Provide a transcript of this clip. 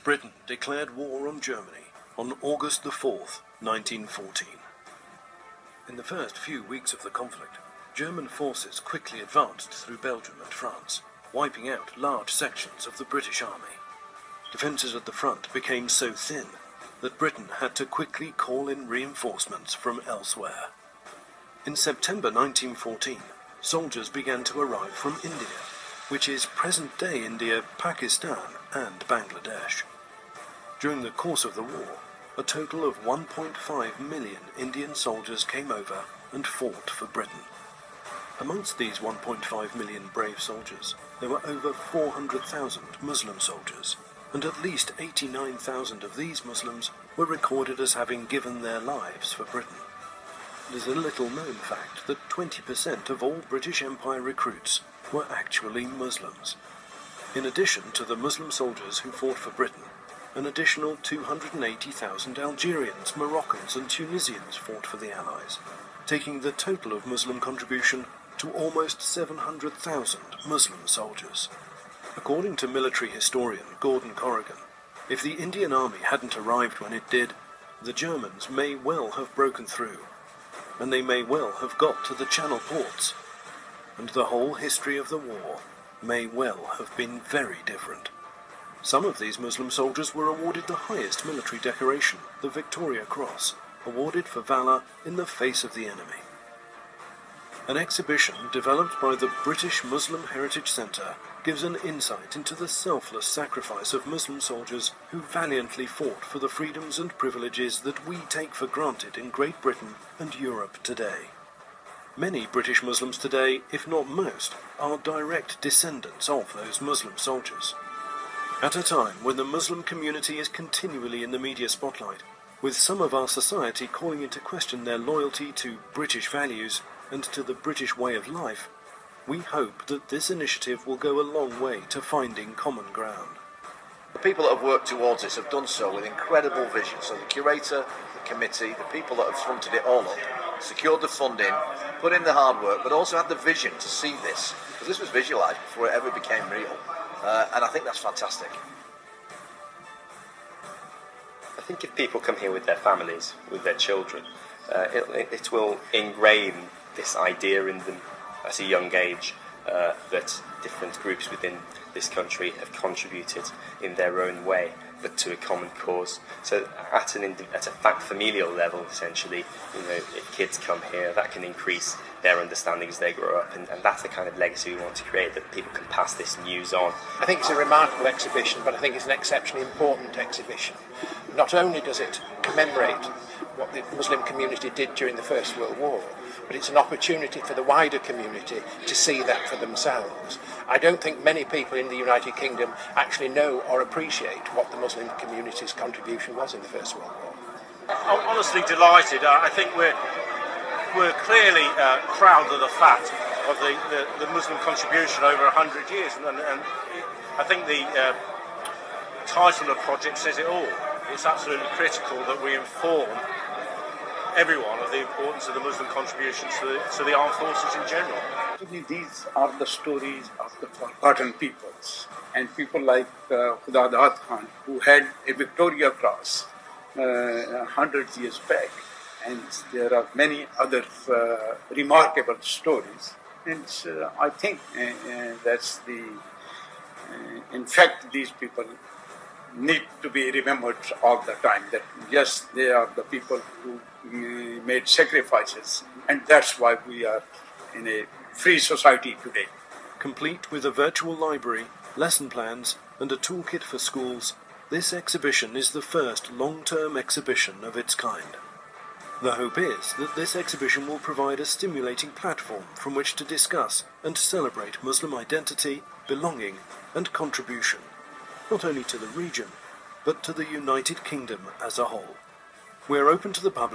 Britain declared war on Germany on August the 4th, 1914. In the first few weeks of the conflict, German forces quickly advanced through Belgium and France, wiping out large sections of the British army. Defences at the front became so thin that Britain had to quickly call in reinforcements from elsewhere. In September 1914, soldiers began to arrive from India, which is present-day India, Pakistan and Bangladesh. During the course of the war, a total of 1.5 million Indian soldiers came over and fought for Britain. Amongst these 1.5 million brave soldiers, there were over 400,000 Muslim soldiers, and at least 89,000 of these Muslims were recorded as having given their lives for Britain. It is a little-known fact that 20% of all British Empire recruits were actually Muslims. In addition to the Muslim soldiers who fought for Britain, an additional 280,000 Algerians, Moroccans and Tunisians fought for the Allies, taking the total of Muslim contribution to almost 700,000 Muslim soldiers. According to military historian Gordon Corrigan, if the Indian Army hadn't arrived when it did, the Germans may well have broken through, and they may well have got to the Channel ports, and the whole history of the war may well have been very different. Some of these Muslim soldiers were awarded the highest military decoration, the Victoria Cross, awarded for valour in the face of the enemy. An exhibition developed by the British Muslim Heritage Centre gives an insight into the selfless sacrifice of Muslim soldiers who valiantly fought for the freedoms and privileges that we take for granted in Great Britain and Europe today. Many British Muslims today, if not most, are direct descendants of those Muslim soldiers. At a time when the Muslim community is continually in the media spotlight, with some of our society calling into question their loyalty to British values and to the British way of life, we hope that this initiative will go a long way to finding common ground. The people that have worked towards this have done so with incredible vision. So the curator, the committee, the people that have fronted it all up, secured the funding, put in the hard work, but also had the vision to see this, because this was visualised before it ever became real. And I think that's fantastic. I think if people come here with their families, with their children, it will ingrain this idea in them at a young age that different groups within this country have contributed in their own way, but to a common cause. So at a familial level, essentially, if kids come here, that can increase their understanding as they grow up, and that's the kind of legacy we want to create, that people can pass this news on. I think it's a remarkable exhibition, but I think it's an exceptionally important exhibition. Not only does it commemorate what the Muslim community did during the First World War, but it's an opportunity for the wider community to see that for themselves. I don't think many people in the United Kingdom actually know or appreciate what the Muslim community's contribution was in the First World War. I'm honestly delighted. I think we're clearly proud of the fact of the Muslim contribution over 100 years, and I think the title of the project says it all. It's absolutely critical that we inform everyone of the importance of the Muslim contributions to the armed forces in general. These are the stories of the forgotten peoples, and people like Khuda Khan, who had a Victoria Cross 100 years back, and there are many other remarkable stories. And I think that's in fact, these people need to be remembered all the time, that yes, they are the people who made sacrifices, and that's why we are in a free society today. Complete with a virtual library, lesson plans and a toolkit for schools, this exhibition is the first long-term exhibition of its kind. The hope is that this exhibition will provide a stimulating platform from which to discuss and celebrate Muslim identity, belonging and contribution, not only to the region, but to the United Kingdom as a whole. We're open to the public